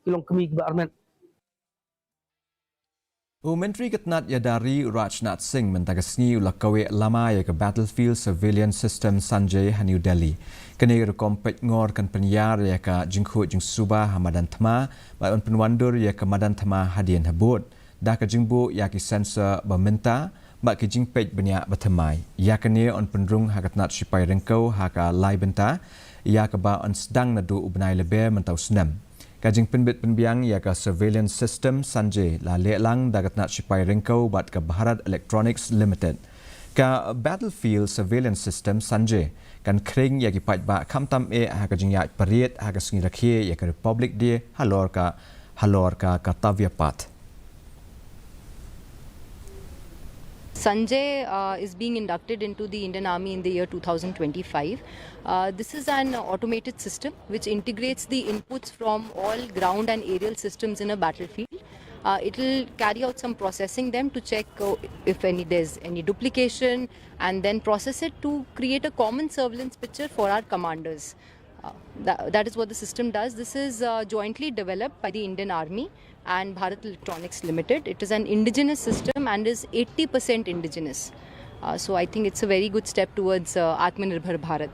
kilong kami ke armen. Menteri Ketnat Yadari Rajnath Singh mentagasni ulah Kaweh Lama ya ke Battlefield Surveillance System Sanjay New Delhi. Kini kompet ngor kan penyar ya ke jingkut jing subah Hamadan Thma, baik penwandur ya ke Madan Thma hadian habut. Dah ke jingbu ya ke sensor berminta, baik ke jingpet banyak bertemai. Ya kini on penrung hakatnat sipai rengkau haka lai benta, ya ke ba on sedang nadu ubnai lebih mentau senam. Kajing penbit penbiang ia ke surveillance system Sanjay la lelang dagatnat sipai rengkau bat ke Bharat Electronics Limited. Ka battlefield surveillance system Sanjay kan kring ia ki pat ba kamtam ha kajing ya periat ha ka sengi rakhe ia ke republic dia halor ka Katavya Path. Sanjay is being inducted into the Indian Army in the year 2025. This is an automated system which integrates the inputs from all ground and aerial systems in a battlefield. It will carry out some processing them to check if there's any duplication, and then process it to create a common surveillance picture for our commanders. That is what the system does. This is jointly developed by the Indian Army and Bharat Electronics Limited. It is an indigenous system and is 80% indigenous. So I think it's a very good step towards Atmanirbhar Bharat.